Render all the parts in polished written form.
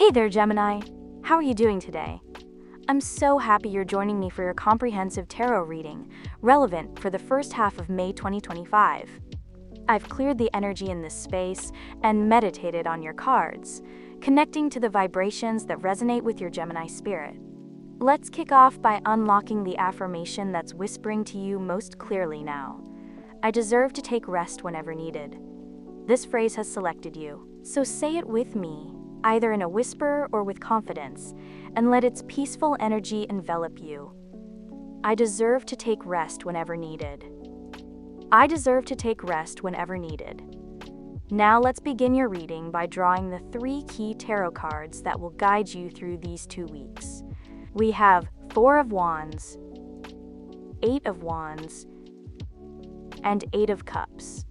Hey there, Gemini. How are you doing today? I'm so happy you're joining me for your comprehensive tarot reading, relevant for the first half of May 2025. I've cleared the energy in this space and meditated on your cards, connecting to the vibrations that resonate with your Gemini spirit. Let's kick off by unlocking the affirmation that's whispering to you most clearly now. I deserve to take rest whenever needed. This phrase has selected you, so say it with me, either in a whisper or with confidence, and let its peaceful energy envelop you. I deserve to take rest whenever needed. I deserve to take rest whenever needed. Now let's begin your reading by drawing the 3 key tarot cards that will guide you through these 2 weeks. We have 4 of Wands, 8 of Wands, and 8 of Cups.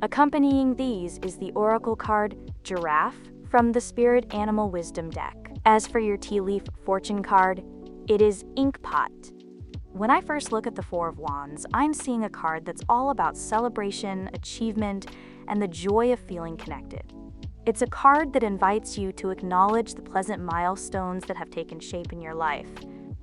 Accompanying these is the oracle card Giraffe from the Spirit Animal Wisdom deck. As for your tea leaf fortune card, it is Inkpot. When I first look at the 4 of Wands, I'm seeing a card that's all about celebration, achievement, and the joy of feeling connected. It's a card that invites you to acknowledge the pleasant milestones that have taken shape in your life.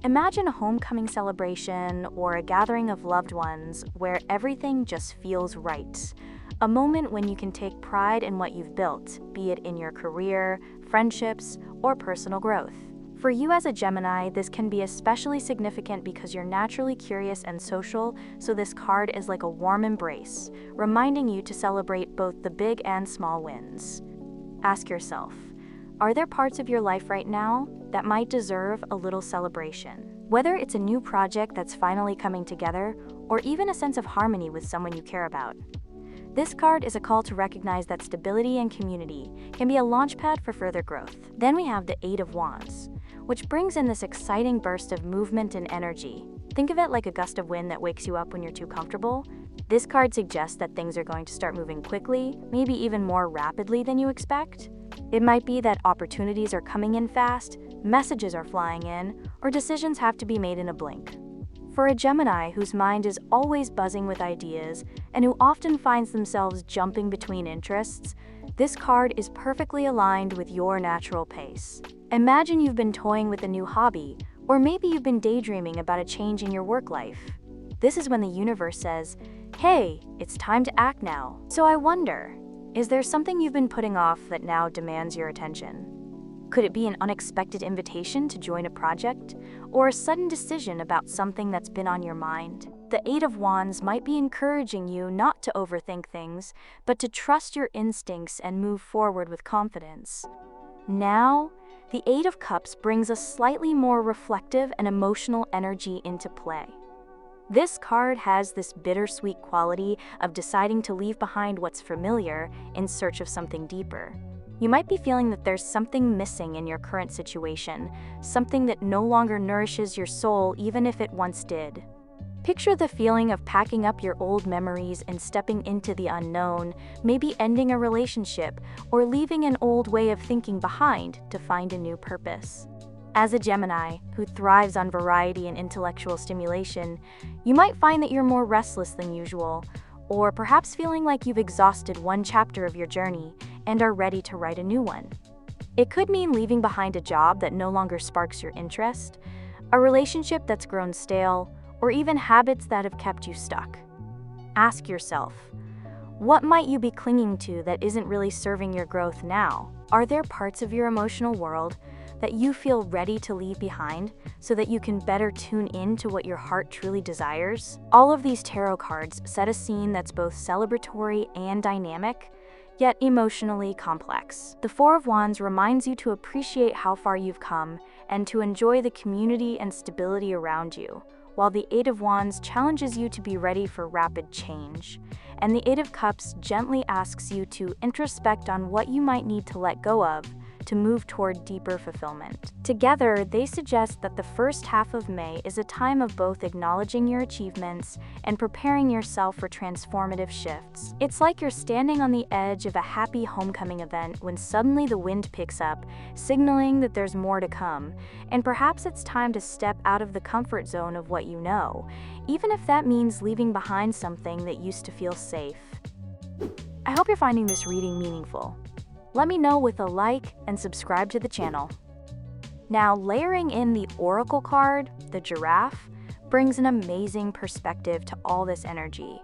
Imagine a homecoming celebration or a gathering of loved ones where everything just feels right. A moment when you can take pride in what you've built, be it in your career, friendships, or personal growth. For you as a Gemini, this can be especially significant because you're naturally curious and social, so this card is like a warm embrace, reminding you to celebrate both the big and small wins. Ask yourself, are there parts of your life right now that might deserve a little celebration? Whether it's a new project that's finally coming together, or even a sense of harmony with someone you care about. This card is a call to recognize that stability and community can be a launchpad for further growth. Then we have the 8 of Wands, which brings in this exciting burst of movement and energy. Think of it like a gust of wind that wakes you up when you're too comfortable. This card suggests that things are going to start moving quickly, maybe even more rapidly than you expect. It might be that opportunities are coming in fast, messages are flying in, or decisions have to be made in a blink. For a Gemini whose mind is always buzzing with ideas and who often finds themselves jumping between interests, this card is perfectly aligned with your natural pace. Imagine you've been toying with a new hobby, or maybe you've been daydreaming about a change in your work life. This is when the universe says, hey, it's time to act now. So I wonder, is there something you've been putting off that now demands your attention? Could it be an unexpected invitation to join a project, or a sudden decision about something that's been on your mind? The 8 of Wands might be encouraging you not to overthink things, but to trust your instincts and move forward with confidence. Now, the 8 of Cups brings a slightly more reflective and emotional energy into play. This card has this bittersweet quality of deciding to leave behind what's familiar in search of something deeper. You might be feeling that there's something missing in your current situation, something that no longer nourishes your soul even if it once did. Picture the feeling of packing up your old memories and stepping into the unknown, maybe ending a relationship or leaving an old way of thinking behind to find a new purpose. As a Gemini who thrives on variety and intellectual stimulation, you might find that you're more restless than usual, or perhaps feeling like you've exhausted one chapter of your journey and are ready to write a new one. It could mean leaving behind a job that no longer sparks your interest, a relationship that's grown stale, or even habits that have kept you stuck. Ask yourself, what might you be clinging to that isn't really serving your growth now? Are there parts of your emotional world that you feel ready to leave behind so that you can better tune in to what your heart truly desires? All of these tarot cards set a scene that's both celebratory and dynamic, yet emotionally complex. The 4 of Wands reminds you to appreciate how far you've come and to enjoy the community and stability around you, while the 8 of Wands challenges you to be ready for rapid change. And the 8 of Cups gently asks you to introspect on what you might need to let go of to move toward deeper fulfillment. Together, they suggest that the first half of May is a time of both acknowledging your achievements and preparing yourself for transformative shifts. It's like you're standing on the edge of a happy homecoming event when suddenly the wind picks up, signaling that there's more to come, and perhaps it's time to step out of the comfort zone of what you know, even if that means leaving behind something that used to feel safe. I hope you're finding this reading meaningful. Let me know with a like and subscribe to the channel. Now, layering in the Oracle card, the Giraffe, brings an amazing perspective to all this energy.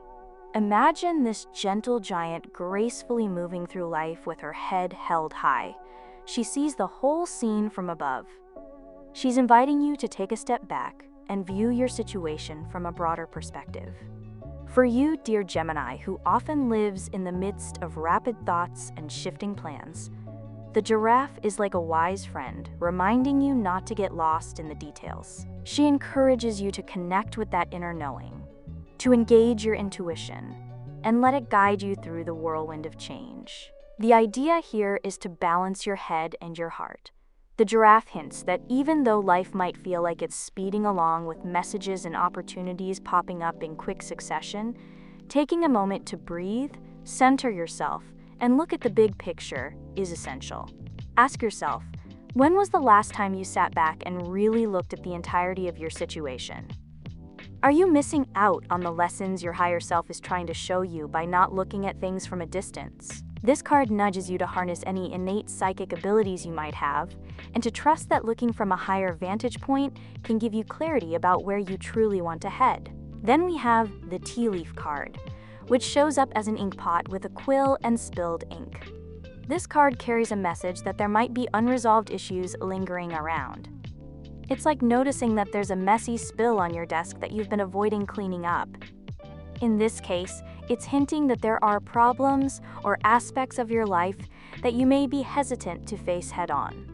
Imagine this gentle giant gracefully moving through life with her head held high. She sees the whole scene from above. She's inviting you to take a step back and view your situation from a broader perspective. For you, dear Gemini, who often lives in the midst of rapid thoughts and shifting plans, the Giraffe is like a wise friend, reminding you not to get lost in the details. She encourages you to connect with that inner knowing, to engage your intuition, and let it guide you through the whirlwind of change. The idea here is to balance your head and your heart. The Giraffe hints that even though life might feel like it's speeding along with messages and opportunities popping up in quick succession, taking a moment to breathe, center yourself, and look at the big picture is essential. Ask yourself, when was the last time you sat back and really looked at the entirety of your situation? Are you missing out on the lessons your higher self is trying to show you by not looking at things from a distance? This card nudges you to harness any innate psychic abilities you might have, and to trust that looking from a higher vantage point can give you clarity about where you truly want to head. Then we have the Tea Leaf card, which shows up as an ink pot with a quill and spilled ink. This card carries a message that there might be unresolved issues lingering around. It's like noticing that there's a messy spill on your desk that you've been avoiding cleaning up. In this case, it's hinting that there are problems or aspects of your life that you may be hesitant to face head-on.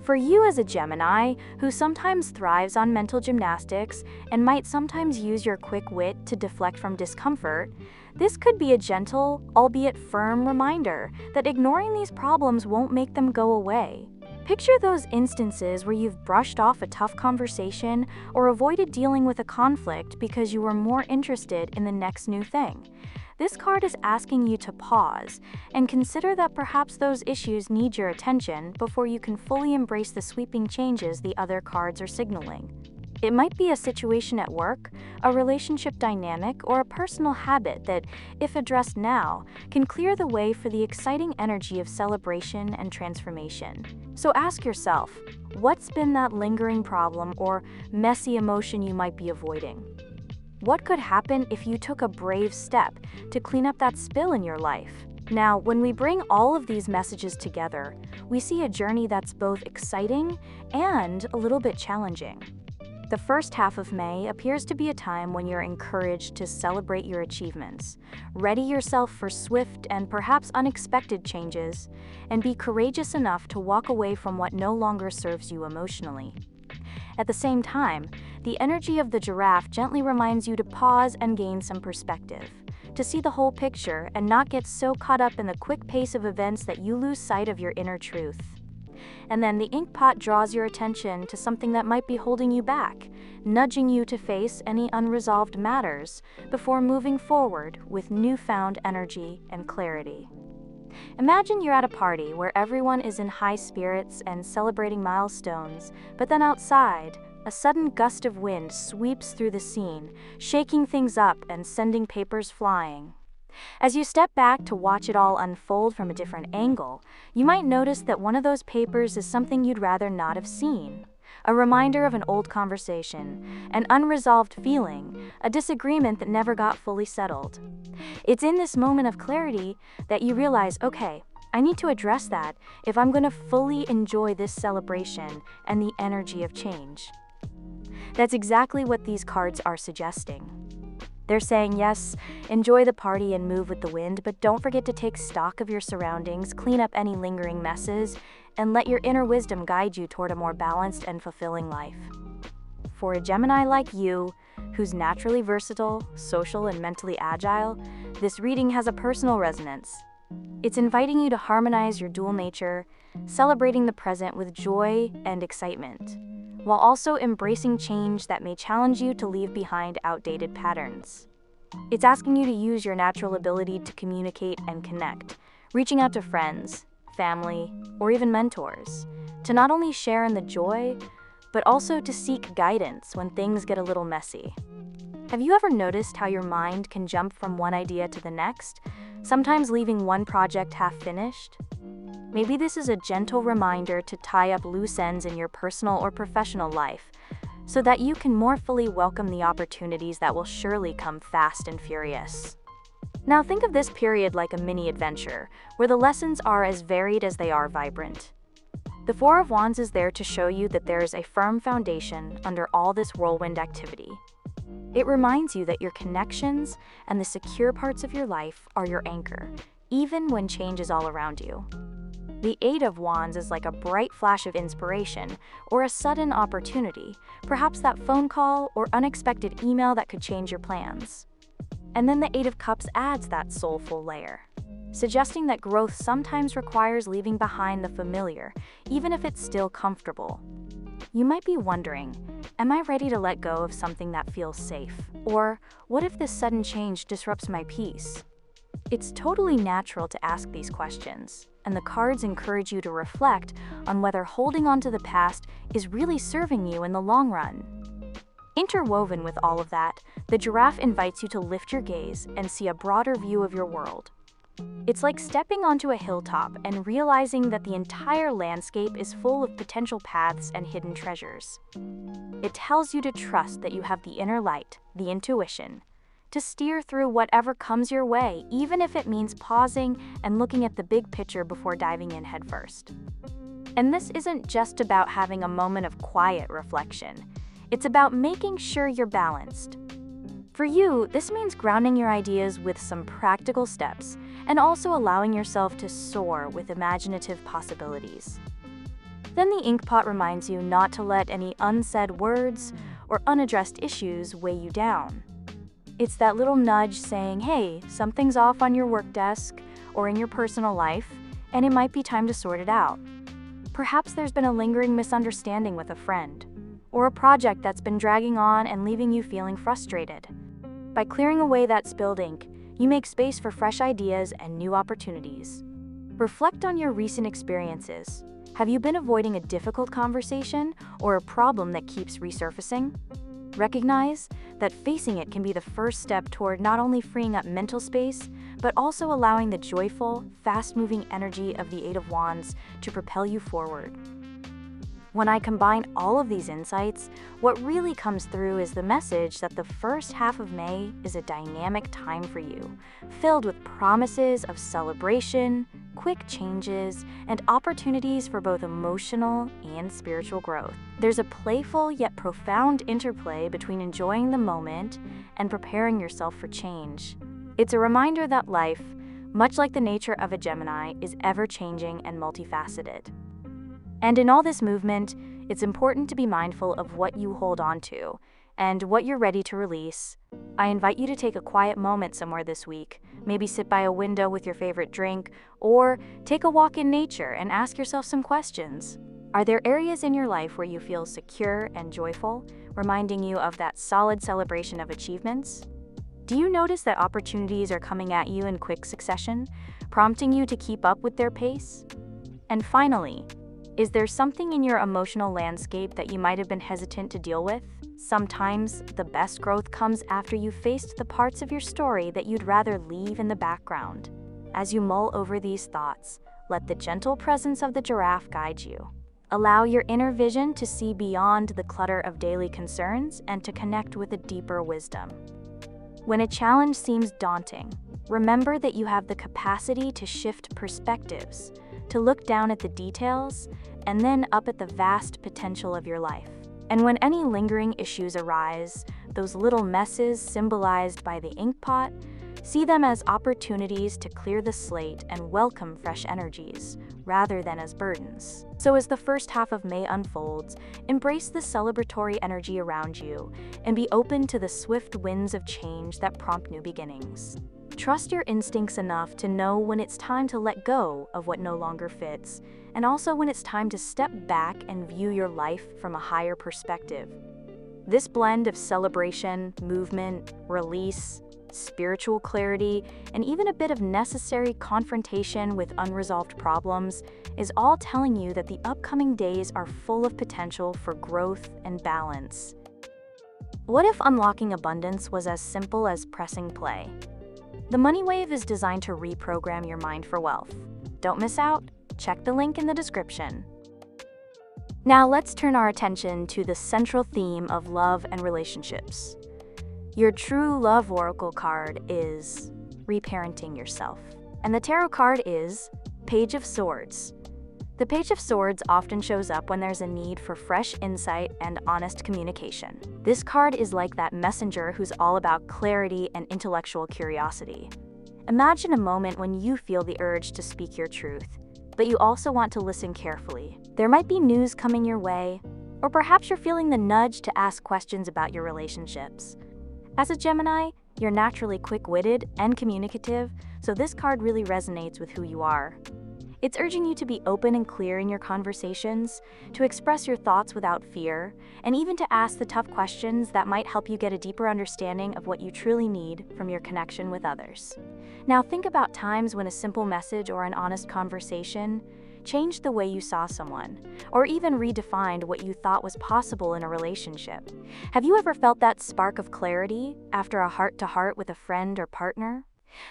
For you as a Gemini, who sometimes thrives on mental gymnastics and might sometimes use your quick wit to deflect from discomfort, this could be a gentle, albeit firm reminder that ignoring these problems won't make them go away. Picture those instances where you've brushed off a tough conversation or avoided dealing with a conflict because you were more interested in the next new thing. This card is asking you to pause and consider that perhaps those issues need your attention before you can fully embrace the sweeping changes the other cards are signaling. It might be a situation at work, a relationship dynamic, or a personal habit that, if addressed now, can clear the way for the exciting energy of celebration and transformation. So ask yourself, what's been that lingering problem or messy emotion you might be avoiding? What could happen if you took a brave step to clean up that spill in your life? Now, when we bring all of these messages together, we see a journey that's both exciting and a little bit challenging. The first half of May appears to be a time when you're encouraged to celebrate your achievements, ready yourself for swift and perhaps unexpected changes, and be courageous enough to walk away from what no longer serves you emotionally. At the same time, the energy of the Giraffe gently reminds you to pause and gain some perspective, to see the whole picture and not get so caught up in the quick pace of events that you lose sight of your inner truth. And then the ink pot draws your attention to something that might be holding you back, nudging you to face any unresolved matters before moving forward with newfound energy and clarity. Imagine you're at a party where everyone is in high spirits and celebrating milestones, but then outside, a sudden gust of wind sweeps through the scene, shaking things up and sending papers flying. As you step back to watch it all unfold from a different angle, you might notice that one of those papers is something you'd rather not have seen. A reminder of an old conversation, an unresolved feeling, a disagreement that never got fully settled. It's in this moment of clarity that you realize, okay, I need to address that if I'm going to fully enjoy this celebration and the energy of change. That's exactly what these cards are suggesting. They're saying, yes, enjoy the party and move with the wind, but don't forget to take stock of your surroundings, clean up any lingering messes, and let your inner wisdom guide you toward a more balanced and fulfilling life. For a Gemini like you, who's naturally versatile, social, and mentally agile, this reading has a personal resonance. It's inviting you to harmonize your dual nature, celebrating the present with joy and excitement, while also embracing change that may challenge you to leave behind outdated patterns. It's asking you to use your natural ability to communicate and connect, reaching out to friends, family, or even mentors, to not only share in the joy, but also to seek guidance when things get a little messy. Have you ever noticed how your mind can jump from one idea to the next, sometimes leaving one project half finished? Maybe this is a gentle reminder to tie up loose ends in your personal or professional life, so that you can more fully welcome the opportunities that will surely come fast and furious. Now think of this period like a mini adventure, where the lessons are as varied as they are vibrant. The Four of Wands is there to show you that there is a firm foundation under all this whirlwind activity. It reminds you that your connections and the secure parts of your life are your anchor, even when change is all around you. The Eight of Wands is like a bright flash of inspiration or a sudden opportunity, perhaps that phone call or unexpected email that could change your plans. And then the Eight of Cups adds that soulful layer, suggesting that growth sometimes requires leaving behind the familiar, even if it's still comfortable. You might be wondering, am I ready to let go of something that feels safe? Or what if this sudden change disrupts my peace? It's totally natural to ask these questions, and the cards encourage you to reflect on whether holding on to the past is really serving you in the long run. Interwoven with all of that, the giraffe invites you to lift your gaze and see a broader view of your world. It's like stepping onto a hilltop and realizing that the entire landscape is full of potential paths and hidden treasures. It tells you to trust that you have the inner light, the intuition, to steer through whatever comes your way, even if it means pausing and looking at the big picture before diving in headfirst. And this isn't just about having a moment of quiet reflection. It's about making sure you're balanced. For you, this means grounding your ideas with some practical steps and also allowing yourself to soar with imaginative possibilities. Then the inkpot reminds you not to let any unsaid words or unaddressed issues weigh you down. It's that little nudge saying, hey, something's off on your work desk or in your personal life, and it might be time to sort it out. Perhaps there's been a lingering misunderstanding with a friend, or a project that's been dragging on and leaving you feeling frustrated. By clearing away that spilled ink, you make space for fresh ideas and new opportunities. Reflect on your recent experiences. Have you been avoiding a difficult conversation or a problem that keeps resurfacing? Recognize that facing it can be the first step toward not only freeing up mental space, but also allowing the joyful, fast-moving energy of the Eight of Wands to propel you forward. When I combine all of these insights, what really comes through is the message that the first half of May is a dynamic time for you, filled with promises of celebration, quick changes, and opportunities for both emotional and spiritual growth. There's a playful yet profound interplay between enjoying the moment and preparing yourself for change. It's a reminder that life, much like the nature of a Gemini, is ever-changing and multifaceted. And in all this movement, it's important to be mindful of what you hold on to and what you're ready to release. I invite you to take a quiet moment somewhere this week, maybe sit by a window with your favorite drink, or take a walk in nature and ask yourself some questions. Are there areas in your life where you feel secure and joyful, reminding you of that solid celebration of achievements? Do you notice that opportunities are coming at you in quick succession, prompting you to keep up with their pace? And finally, is there something in your emotional landscape that you might have been hesitant to deal with? Sometimes the best growth comes after you've faced the parts of your story that you'd rather leave in the background. As you mull over these thoughts, let the gentle presence of the giraffe guide you. Allow your inner vision to see beyond the clutter of daily concerns and to connect with a deeper wisdom. When a challenge seems daunting, remember that you have the capacity to shift perspectives, to look down at the details, and then up at the vast potential of your life. And when any lingering issues arise, those little messes symbolized by the inkpot, see them as opportunities to clear the slate and welcome fresh energies, rather than as burdens. So as the first half of May unfolds, embrace the celebratory energy around you and be open to the swift winds of change that prompt new beginnings. Trust your instincts enough to know when it's time to let go of what no longer fits, and also when it's time to step back and view your life from a higher perspective. This blend of celebration, movement, release, spiritual clarity, and even a bit of necessary confrontation with unresolved problems is all telling you that the upcoming days are full of potential for growth and balance. What if unlocking abundance was as simple as pressing play? The Money Wave is designed to reprogram your mind for wealth. Don't miss out. Check the link in the description. Now let's turn our attention to the central theme of love and relationships. Your true love oracle card is reparenting yourself. And the tarot card is Page of Swords. The Page of Swords often shows up when there's a need for fresh insight and honest communication. This card is like that messenger who's all about clarity and intellectual curiosity. Imagine a moment when you feel the urge to speak your truth, but you also want to listen carefully. There might be news coming your way, or perhaps you're feeling the nudge to ask questions about your relationships. As a Gemini, you're naturally quick-witted and communicative, so this card really resonates with who you are. It's urging you to be open and clear in your conversations, to express your thoughts without fear, and even to ask the tough questions that might help you get a deeper understanding of what you truly need from your connection with others. Now think about times when a simple message or an honest conversation changed the way you saw someone, or even redefined what you thought was possible in a relationship. Have you ever felt that spark of clarity after a heart-to-heart with a friend or partner?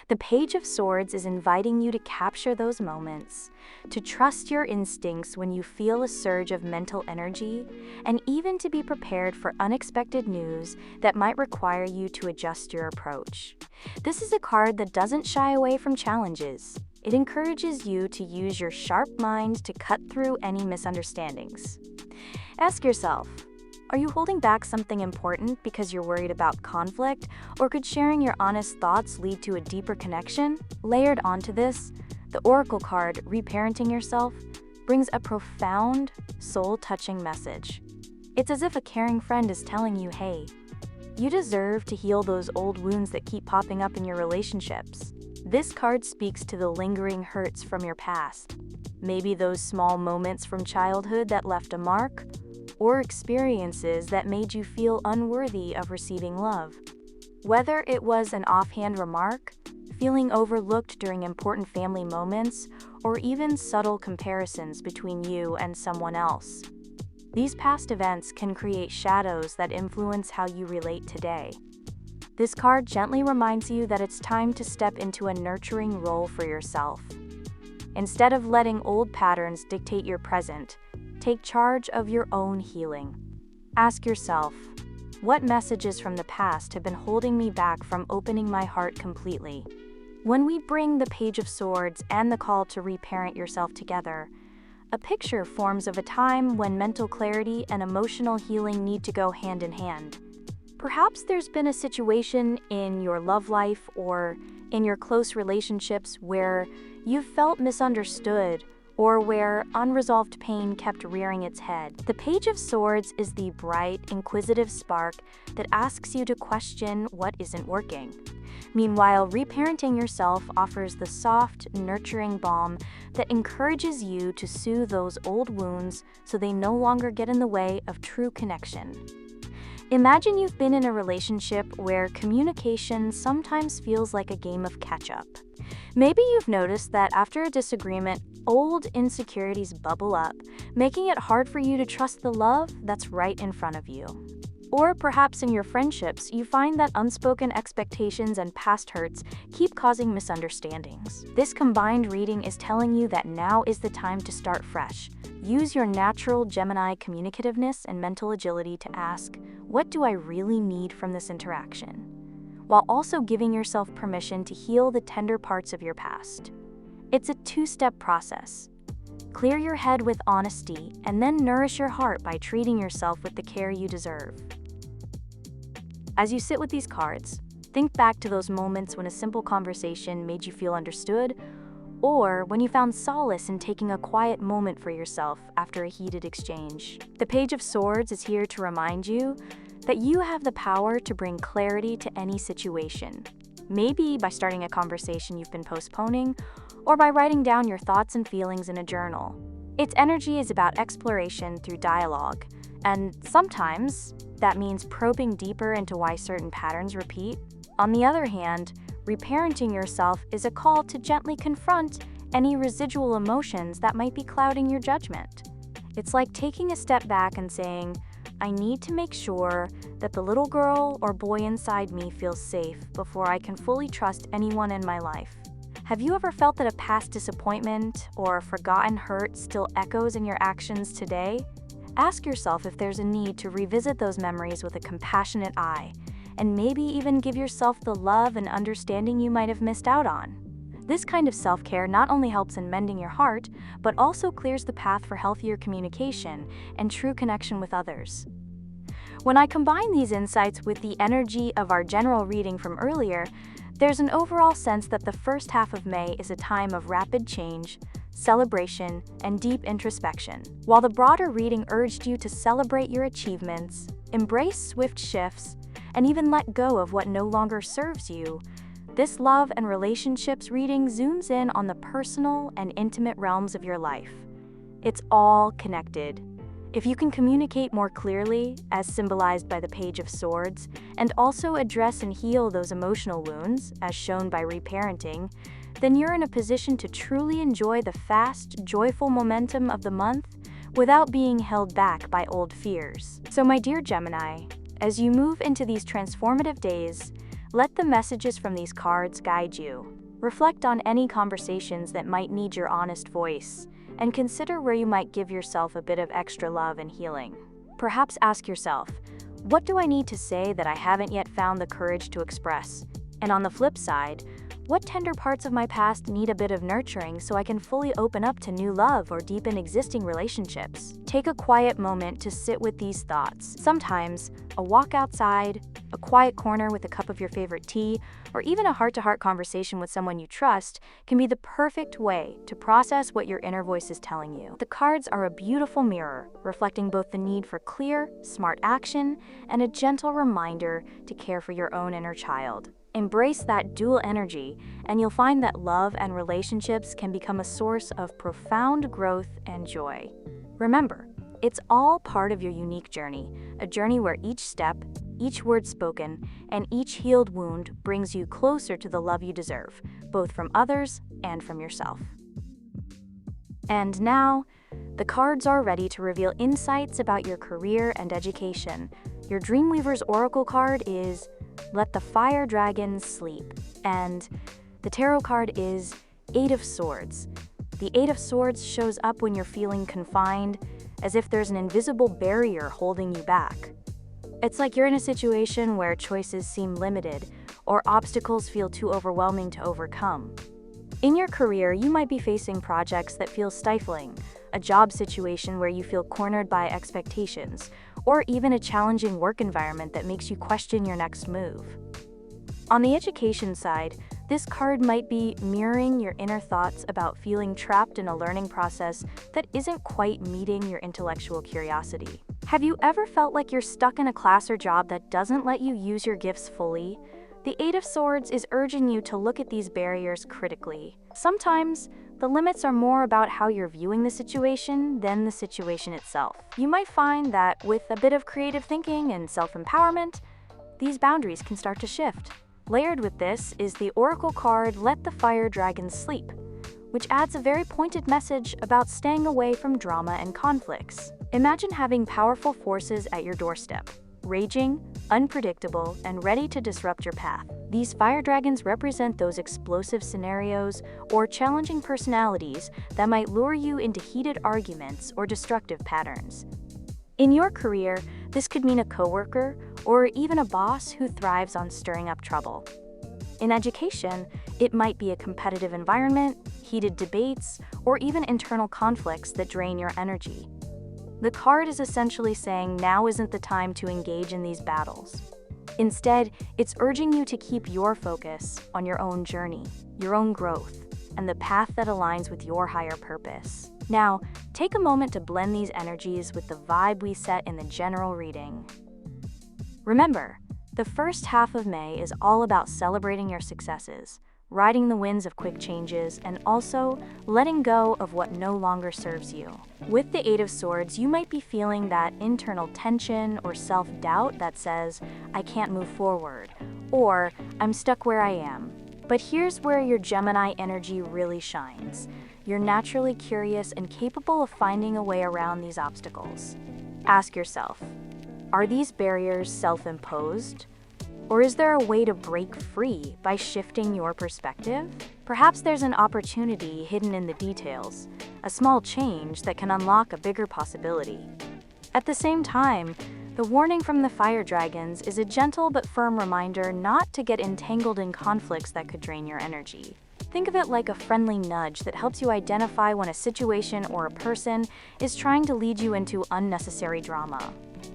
The Page of Swords is inviting you to capture those moments, to trust your instincts when you feel a surge of mental energy, and even to be prepared for unexpected news that might require you to adjust your approach. This is a card that doesn't shy away from challenges. It encourages you to use your sharp mind to cut through any misunderstandings. Ask yourself, are you holding back something important because you're worried about conflict, or could sharing your honest thoughts lead to a deeper connection? Layered onto this, the Oracle card, Reparenting Yourself, brings a profound, soul-touching message. It's as if a caring friend is telling you, hey, you deserve to heal those old wounds that keep popping up in your relationships. This card speaks to the lingering hurts from your past, maybe those small moments from childhood that left a mark, or experiences that made you feel unworthy of receiving love. Whether it was an offhand remark, feeling overlooked during important family moments, or even subtle comparisons between you and someone else. These past events can create shadows that influence how you relate today. This card gently reminds you that it's time to step into a nurturing role for yourself. Instead of letting old patterns dictate your present, take charge of your own healing. Ask yourself, what messages from the past have been holding me back from opening my heart completely? When we bring the Page of Swords and the call to reparent yourself together, a picture forms of a time when mental clarity and emotional healing need to go hand in hand. Perhaps there's been a situation in your love life or in your close relationships where you've felt misunderstood, or where unresolved pain kept rearing its head. The Page of Swords is the bright, inquisitive spark that asks you to question what isn't working. Meanwhile, Reparenting Yourself offers the soft, nurturing balm that encourages you to soothe those old wounds so they no longer get in the way of true connection. Imagine you've been in a relationship where communication sometimes feels like a game of catch-up. Maybe you've noticed that after a disagreement, old insecurities bubble up, making it hard for you to trust the love that's right in front of you. Or perhaps in your friendships, you find that unspoken expectations and past hurts keep causing misunderstandings. This combined reading is telling you that now is the time to start fresh. Use your natural Gemini communicativeness and mental agility to ask, what do I really need from this interaction? While also giving yourself permission to heal the tender parts of your past. It's a two-step process. Clear your head with honesty, and then nourish your heart by treating yourself with the care you deserve. As you sit with these cards, think back to those moments when a simple conversation made you feel understood, or when you found solace in taking a quiet moment for yourself after a heated exchange. The Page of Swords is here to remind you that you have the power to bring clarity to any situation. Maybe by starting a conversation you've been postponing, or by writing down your thoughts and feelings in a journal. Its energy is about exploration through dialogue, and sometimes that means probing deeper into why certain patterns repeat. On the other hand, reparenting yourself is a call to gently confront any residual emotions that might be clouding your judgment. It's like taking a step back and saying, I need to make sure that the little girl or boy inside me feels safe before I can fully trust anyone in my life. Have you ever felt that a past disappointment or a forgotten hurt still echoes in your actions today? Ask yourself if there's a need to revisit those memories with a compassionate eye, and maybe even give yourself the love and understanding you might have missed out on. This kind of self-care not only helps in mending your heart, but also clears the path for healthier communication and true connection with others. When I combine these insights with the energy of our general reading from earlier, there's an overall sense that the first half of May is a time of rapid change, celebration, and deep introspection. While the broader reading urged you to celebrate your achievements, embrace swift shifts, and even let go of what no longer serves you, this love and relationships reading zooms in on the personal and intimate realms of your life. It's all connected. If you can communicate more clearly, as symbolized by the Page of Swords, and also address and heal those emotional wounds, as shown by reparenting, then you're in a position to truly enjoy the fast, joyful momentum of the month without being held back by old fears. So my dear Gemini, as you move into these transformative days, let the messages from these cards guide you. Reflect on any conversations that might need your honest voice, and consider where you might give yourself a bit of extra love and healing. Perhaps ask yourself, what do I need to say that I haven't yet found the courage to express? And on the flip side, what tender parts of my past need a bit of nurturing so I can fully open up to new love or deepen existing relationships? Take a quiet moment to sit with these thoughts. Sometimes, a walk outside, a quiet corner with a cup of your favorite tea, or even a heart-to-heart conversation with someone you trust can be the perfect way to process what your inner voice is telling you. The cards are a beautiful mirror, reflecting both the need for clear, smart action and a gentle reminder to care for your own inner child. Embrace that dual energy, and you'll find that love and relationships can become a source of profound growth and joy. Remember, it's all part of your unique journey, a journey where each step, each word spoken, and each healed wound brings you closer to the love you deserve, both from others and from yourself. And now, the cards are ready to reveal insights about your career and education. Your Dreamweaver's Oracle card is Let the Fire Dragons Sleep, and the tarot card is Eight of Swords. The Eight of Swords shows up when you're feeling confined, as if there's an invisible barrier holding you back. It's like you're in a situation where choices seem limited, or obstacles feel too overwhelming to overcome. In your career, you might be facing projects that feel stifling, a job situation where you feel cornered by expectations, or even a challenging work environment that makes you question your next move. On the education side, this card might be mirroring your inner thoughts about feeling trapped in a learning process that isn't quite meeting your intellectual curiosity. Have you ever felt like you're stuck in a class or job that doesn't let you use your gifts fully? The Eight of Swords is urging you to look at these barriers critically. Sometimes, the limits are more about how you're viewing the situation than the situation itself. You might find that with a bit of creative thinking and self-empowerment, these boundaries can start to shift. Layered with this is the Oracle card Let the Fire Dragons Sleep, which adds a very pointed message about staying away from drama and conflicts. Imagine having powerful forces at your doorstep, raging, unpredictable, and ready to disrupt your path. These fire dragons represent those explosive scenarios or challenging personalities that might lure you into heated arguments or destructive patterns. In your career, this could mean a coworker or even a boss who thrives on stirring up trouble. In education, it might be a competitive environment, heated debates, or even internal conflicts that drain your energy. The card is essentially saying now isn't the time to engage in these battles. Instead, it's urging you to keep your focus on your own journey, your own growth, and the path that aligns with your higher purpose. Now, take a moment to blend these energies with the vibe we set in the general reading. Remember, the first half of May is all about celebrating your successes, riding the winds of quick changes, and also letting go of what no longer serves you. With the Eight of Swords, you might be feeling that internal tension or self-doubt that says, I can't move forward, or I'm stuck where I am. But here's where your Gemini energy really shines. You're naturally curious and capable of finding a way around these obstacles. Ask yourself, are these barriers self-imposed? Or is there a way to break free by shifting your perspective? Perhaps there's an opportunity hidden in the details, a small change that can unlock a bigger possibility. At the same time, the warning from the fire dragons is a gentle but firm reminder not to get entangled in conflicts that could drain your energy. Think of it like a friendly nudge that helps you identify when a situation or a person is trying to lead you into unnecessary drama.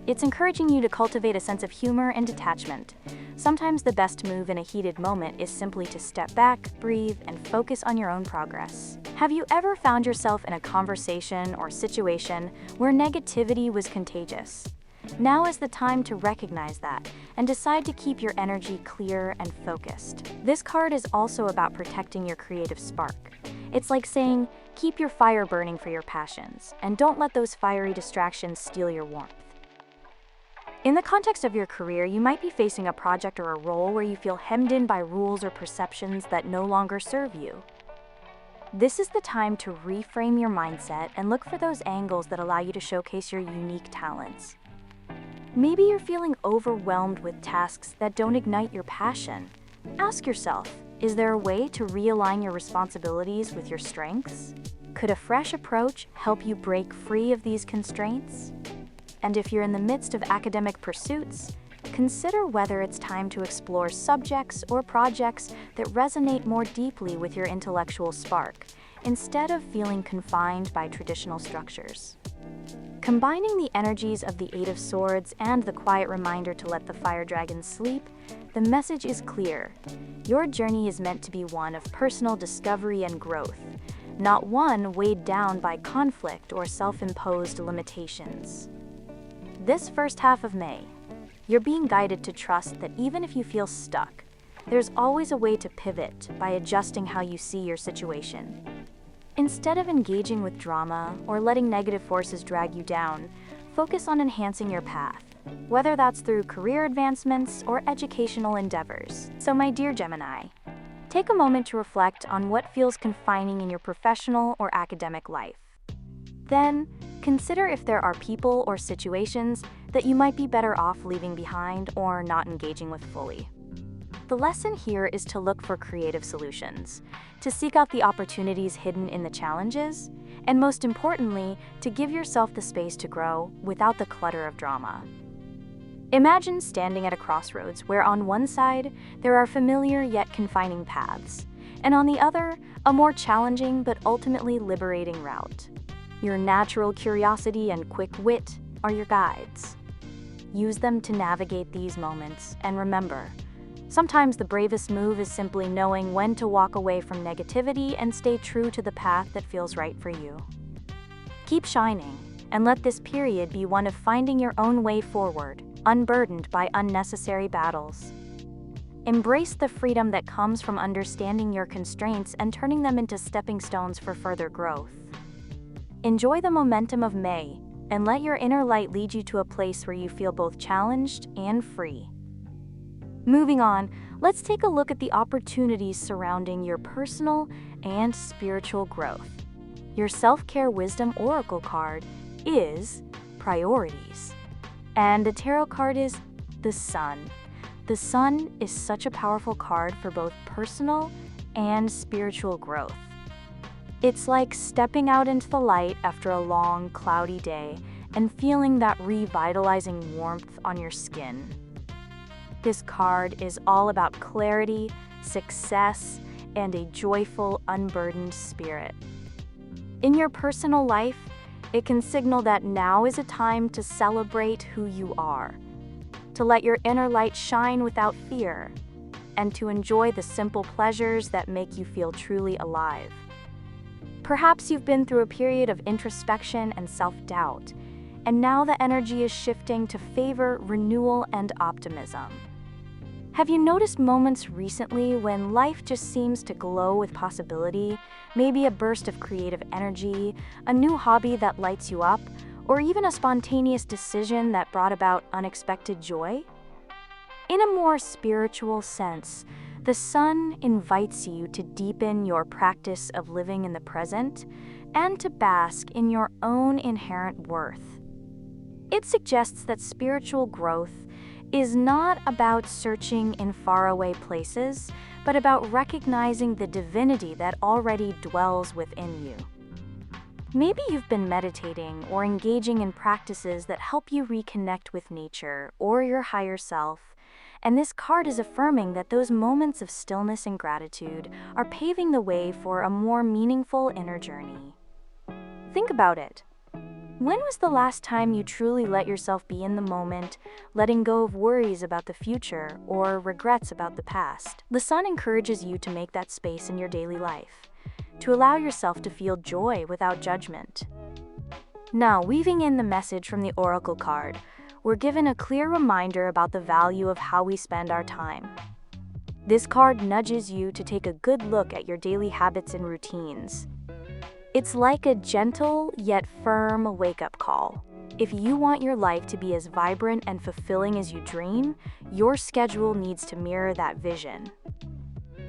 It's encouraging you to cultivate a sense of humor and detachment. Sometimes the best move in a heated moment is simply to step back, breathe, and focus on your own progress. Have you ever found yourself in a conversation or situation where negativity was contagious? Now is the time to recognize that and decide to keep your energy clear and focused. This card is also about protecting your creative spark. It's like saying, keep your fire burning for your passions, and don't let those fiery distractions steal your warmth. In the context of your career, you might be facing a project or a role where you feel hemmed in by rules or perceptions that no longer serve you. This is the time to reframe your mindset and look for those angles that allow you to showcase your unique talents. Maybe you're feeling overwhelmed with tasks that don't ignite your passion. Ask yourself, is there a way to realign your responsibilities with your strengths? Could a fresh approach help you break free of these constraints? And if you're in the midst of academic pursuits, consider whether it's time to explore subjects or projects that resonate more deeply with your intellectual spark, instead of feeling confined by traditional structures. Combining the energies of the Eight of Swords and the quiet reminder to let the fire dragons sleep, the message is clear. Your journey is meant to be one of personal discovery and growth, not one weighed down by conflict or self-imposed limitations. This first half of May, you're being guided to trust that even if you feel stuck, there's always a way to pivot by adjusting how you see your situation. Instead of engaging with drama or letting negative forces drag you down, focus on enhancing your path, whether that's through career advancements or educational endeavors. So my dear Gemini, take a moment to reflect on what feels confining in your professional or academic life. Then, consider if there are people or situations that you might be better off leaving behind or not engaging with fully. The lesson here is to look for creative solutions, to seek out the opportunities hidden in the challenges, and most importantly, to give yourself the space to grow without the clutter of drama. Imagine standing at a crossroads where on one side there are familiar yet confining paths, and on the other, a more challenging but ultimately liberating route. Your natural curiosity and quick wit are your guides. Use them to navigate these moments, and remember, sometimes the bravest move is simply knowing when to walk away from negativity and stay true to the path that feels right for you. Keep shining, and let this period be one of finding your own way forward, unburdened by unnecessary battles. Embrace the freedom that comes from understanding your constraints and turning them into stepping stones for further growth. Enjoy the momentum of May, and let your inner light lead you to a place where you feel both challenged and free. Moving on, let's take a look at the opportunities surrounding your personal and spiritual growth. Your self-care wisdom oracle card is Priorities, and the tarot card is the Sun. The Sun is such a powerful card for both personal and spiritual growth. It's like stepping out into the light after a long, cloudy day and feeling that revitalizing warmth on your skin. This card is all about clarity, success, and a joyful, unburdened spirit. In your personal life, it can signal that now is a time to celebrate who you are, to let your inner light shine without fear, and to enjoy the simple pleasures that make you feel truly alive. Perhaps you've been through a period of introspection and self-doubt, and now the energy is shifting to favor renewal and optimism. Have you noticed moments recently when life just seems to glow with possibility, maybe a burst of creative energy, a new hobby that lights you up, or even a spontaneous decision that brought about unexpected joy? In a more spiritual sense, the Sun invites you to deepen your practice of living in the present and to bask in your own inherent worth. It suggests that spiritual growth is not about searching in faraway places, but about recognizing the divinity that already dwells within you. Maybe you've been meditating or engaging in practices that help you reconnect with nature or your higher self, and this card is affirming that those moments of stillness and gratitude are paving the way for a more meaningful inner journey. Think about it. When was the last time you truly let yourself be in the moment, letting go of worries about the future or regrets about the past? The sun encourages you to make that space in your daily life, to allow yourself to feel joy without judgment. Now, weaving in the message from the Oracle card, we're given a clear reminder about the value of how we spend our time. This card nudges you to take a good look at your daily habits and routines. It's like a gentle yet firm wake-up call. If you want your life to be as vibrant and fulfilling as you dream, your schedule needs to mirror that vision.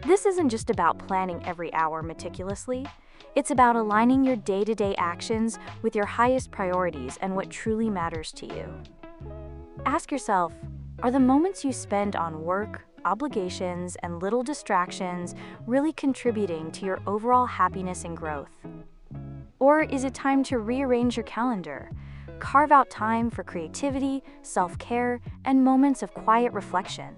This isn't just about planning every hour meticulously. It's about aligning your day-to-day actions with your highest priorities and what truly matters to you. Ask yourself, are the moments you spend on work, obligations, and little distractions really contributing to your overall happiness and growth? Or is it time to rearrange your calendar? Carve out time for creativity, self-care, and moments of quiet reflection.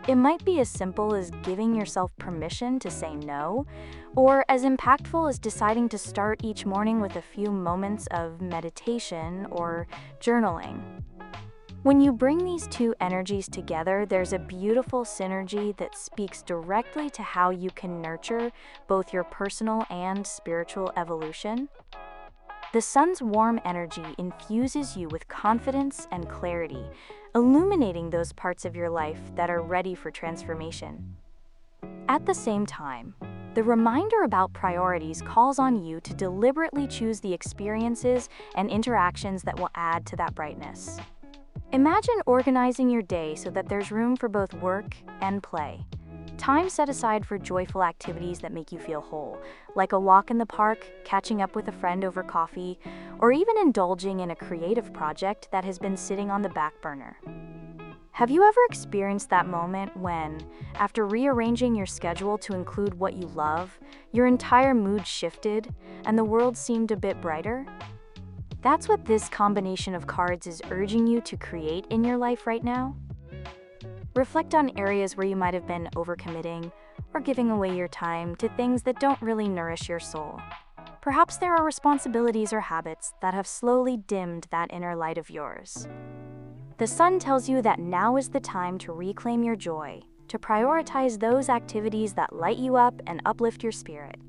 It might be as simple as giving yourself permission to say no, or as impactful as deciding to start each morning with a few moments of meditation or journaling. When you bring these two energies together, there's a beautiful synergy that speaks directly to how you can nurture both your personal and spiritual evolution. The sun's warm energy infuses you with confidence and clarity, illuminating those parts of your life that are ready for transformation. At the same time, the reminder about priorities calls on you to deliberately choose the experiences and interactions that will add to that brightness. Imagine organizing your day so that there's room for both work and play. Time set aside for joyful activities that make you feel whole, like a walk in the park, catching up with a friend over coffee, or even indulging in a creative project that has been sitting on the back burner. Have you ever experienced that moment when, after rearranging your schedule to include what you love, your entire mood shifted and the world seemed a bit brighter? That's what this combination of cards is urging you to create in your life right now. Reflect on areas where you might have been overcommitting or giving away your time to things that don't really nourish your soul. Perhaps there are responsibilities or habits that have slowly dimmed that inner light of yours. The sun tells you that now is the time to reclaim your joy, to prioritize those activities that light you up and uplift your spirit.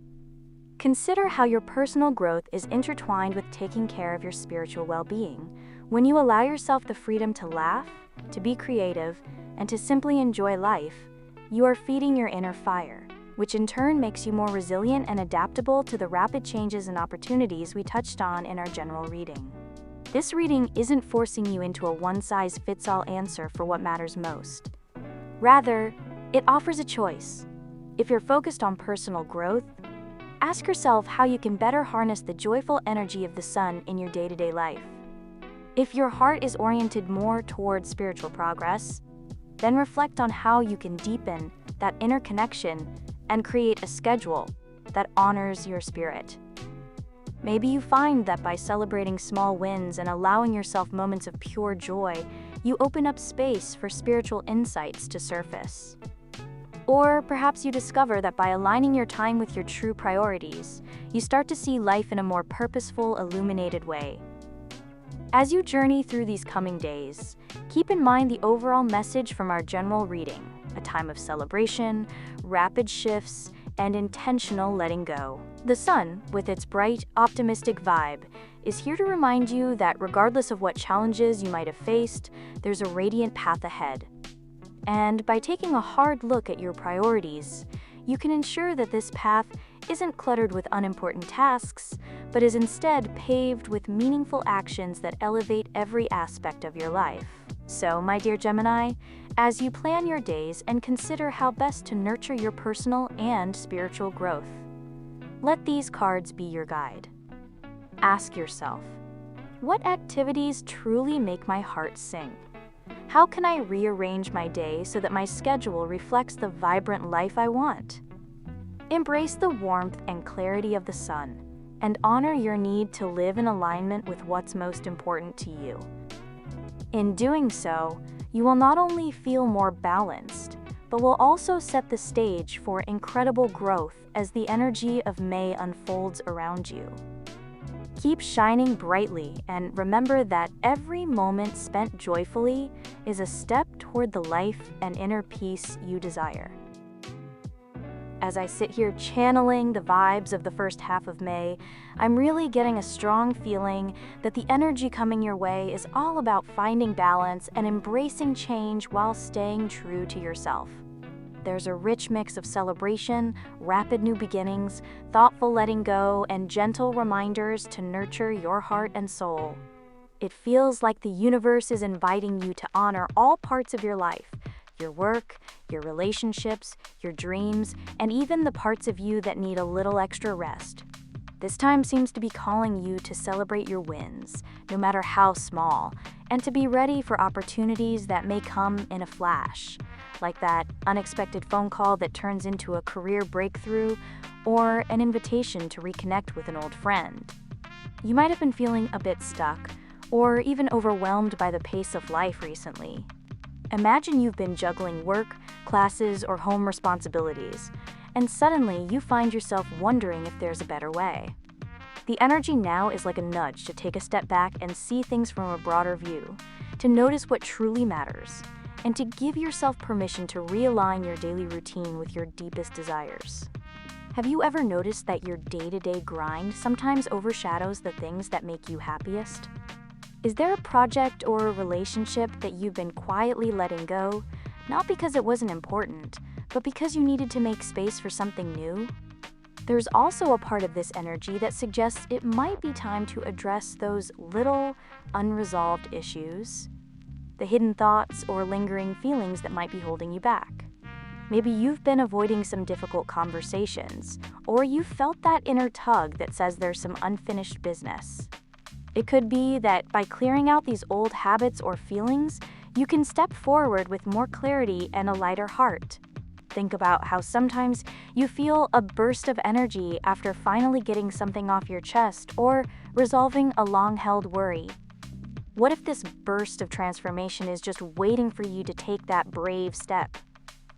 Consider how your personal growth is intertwined with taking care of your spiritual well-being. When you allow yourself the freedom to laugh, to be creative, and to simply enjoy life, you are feeding your inner fire, which in turn makes you more resilient and adaptable to the rapid changes and opportunities we touched on in our general reading. This reading isn't forcing you into a one-size-fits-all answer for what matters most. Rather, it offers a choice. If you're focused on personal growth, ask yourself how you can better harness the joyful energy of the sun in your day-to-day life. If your heart is oriented more towards spiritual progress, then reflect on how you can deepen that inner connection and create a schedule that honors your spirit. Maybe you find that by celebrating small wins and allowing yourself moments of pure joy, you open up space for spiritual insights to surface. Or perhaps you discover that by aligning your time with your true priorities, you start to see life in a more purposeful, illuminated way. As you journey through these coming days, keep in mind the overall message from our general reading, a time of celebration, rapid shifts, and intentional letting go. The sun, with its bright, optimistic vibe, is here to remind you that regardless of what challenges you might have faced, there's a radiant path ahead. And by taking a hard look at your priorities, you can ensure that this path isn't cluttered with unimportant tasks, but is instead paved with meaningful actions that elevate every aspect of your life. So, my dear Gemini, as you plan your days and consider how best to nurture your personal and spiritual growth, let these cards be your guide. Ask yourself, what activities truly make my heart sing? How can I rearrange my day so that my schedule reflects the vibrant life I want? Embrace the warmth and clarity of the sun, and honor your need to live in alignment with what's most important to you. In doing so, you will not only feel more balanced, but will also set the stage for incredible growth as the energy of May unfolds around you. Keep shining brightly, and remember that every moment spent joyfully is a step toward the life and inner peace you desire. As I sit here channeling the vibes of the first half of May, I'm really getting a strong feeling that the energy coming your way is all about finding balance and embracing change while staying true to yourself. There's a rich mix of celebration, rapid new beginnings, thoughtful letting go, and gentle reminders to nurture your heart and soul. It feels like the universe is inviting you to honor all parts of your life: your work, your relationships, your dreams, and even the parts of you that need a little extra rest. This time seems to be calling you to celebrate your wins, no matter how small, and to be ready for opportunities that may come in a flash, like that unexpected phone call that turns into a career breakthrough or an invitation to reconnect with an old friend. You might have been feeling a bit stuck or even overwhelmed by the pace of life recently. Imagine you've been juggling work, classes, or home responsibilities, and suddenly you find yourself wondering if there's a better way. The energy now is like a nudge to take a step back and see things from a broader view, to notice what truly matters, and to give yourself permission to realign your daily routine with your deepest desires. Have you ever noticed that your day-to-day grind sometimes overshadows the things that make you happiest? Is there a project or a relationship that you've been quietly letting go, not because it wasn't important, but because you needed to make space for something new? There's also a part of this energy that suggests it might be time to address those little, unresolved issues, the hidden thoughts or lingering feelings that might be holding you back. Maybe you've been avoiding some difficult conversations, or you've felt that inner tug that says there's some unfinished business. It could be that by clearing out these old habits or feelings, you can step forward with more clarity and a lighter heart. Think about how sometimes you feel a burst of energy after finally getting something off your chest or resolving a long-held worry. What if this burst of transformation is just waiting for you to take that brave step?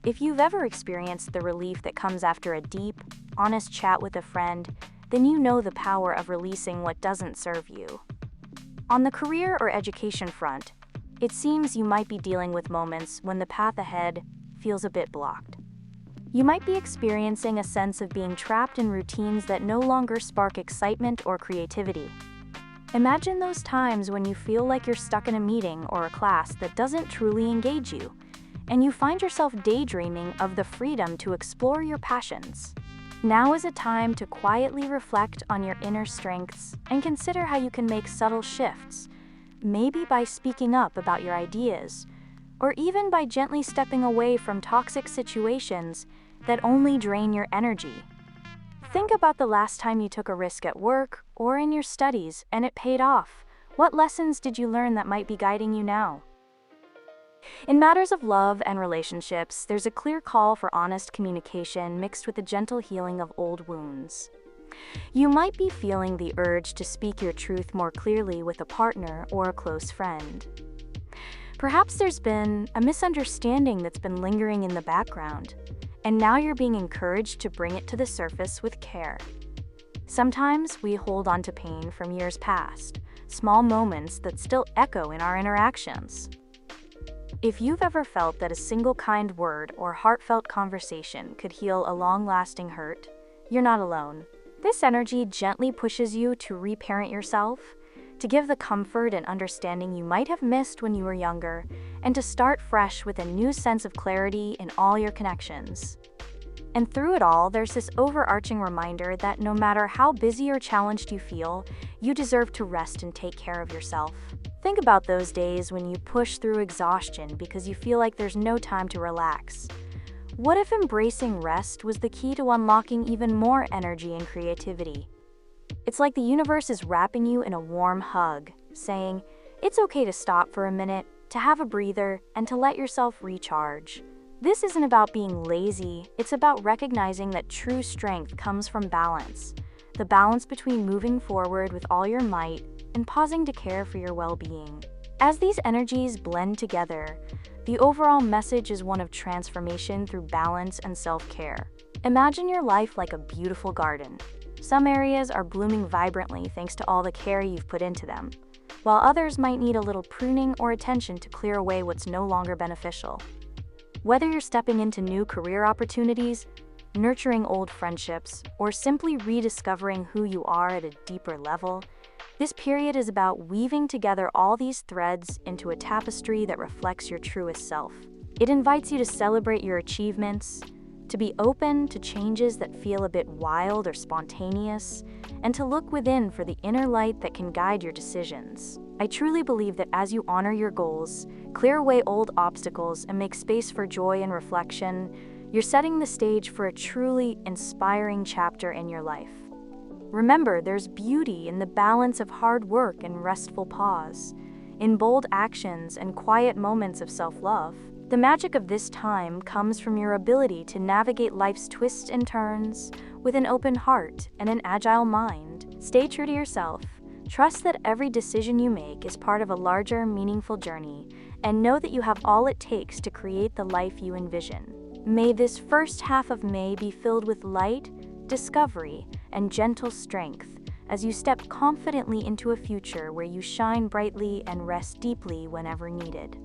If you've ever experienced the relief that comes after a deep, honest chat with a friend, then you know the power of releasing what doesn't serve you. On the career or education front, it seems you might be dealing with moments when the path ahead feels a bit blocked. You might be experiencing a sense of being trapped in routines that no longer spark excitement or creativity. Imagine those times when you feel like you're stuck in a meeting or a class that doesn't truly engage you, and you find yourself daydreaming of the freedom to explore your passions. Now is a time to quietly reflect on your inner strengths and consider how you can make subtle shifts, maybe by speaking up about your ideas, or even by gently stepping away from toxic situations that only drain your energy. Think about the last time you took a risk at work or in your studies and it paid off. What lessons did you learn that might be guiding you now? In matters of love and relationships, there's a clear call for honest communication mixed with the gentle healing of old wounds. You might be feeling the urge to speak your truth more clearly with a partner or a close friend. Perhaps there's been a misunderstanding that's been lingering in the background, and now you're being encouraged to bring it to the surface with care. Sometimes we hold on to pain from years past, small moments that still echo in our interactions. If you've ever felt that a single kind word or heartfelt conversation could heal a long-lasting hurt, you're not alone. This energy gently pushes you to reparent yourself, to give the comfort and understanding you might have missed when you were younger, and to start fresh with a new sense of clarity in all your connections. And through it all, there's this overarching reminder that no matter how busy or challenged you feel, you deserve to rest and take care of yourself. Think about those days when you push through exhaustion because you feel like there's no time to relax. What if embracing rest was the key to unlocking even more energy and creativity? It's like the universe is wrapping you in a warm hug, saying, "It's okay to stop for a minute, to have a breather, and to let yourself recharge. This isn't about being lazy, it's about recognizing that true strength comes from balance. The balance between moving forward with all your might and pausing to care for your well-being. As these energies blend together, the overall message is one of transformation through balance and self-care. Imagine your life like a beautiful garden. Some areas are blooming vibrantly thanks to all the care you've put into them, while others might need a little pruning or attention to clear away what's no longer beneficial. Whether you're stepping into new career opportunities, nurturing old friendships, or simply rediscovering who you are at a deeper level, this period is about weaving together all these threads into a tapestry that reflects your truest self. It invites you to celebrate your achievements, to be open to changes that feel a bit wild or spontaneous, and to look within for the inner light that can guide your decisions. I truly believe that as you honor your goals, clear away old obstacles, and make space for joy and reflection, you're setting the stage for a truly inspiring chapter in your life. Remember, there's beauty in the balance of hard work and restful pause, in bold actions and quiet moments of self-love. The magic of this time comes from your ability to navigate life's twists and turns with an open heart and an agile mind. Stay true to yourself. Trust that every decision you make is part of a larger, meaningful journey, and know that you have all it takes to create the life you envision. May this first half of May be filled with light, discovery, and gentle strength as you step confidently into a future where you shine brightly and rest deeply whenever needed.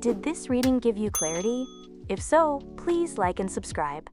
Did this reading give you clarity? If so, please like and subscribe.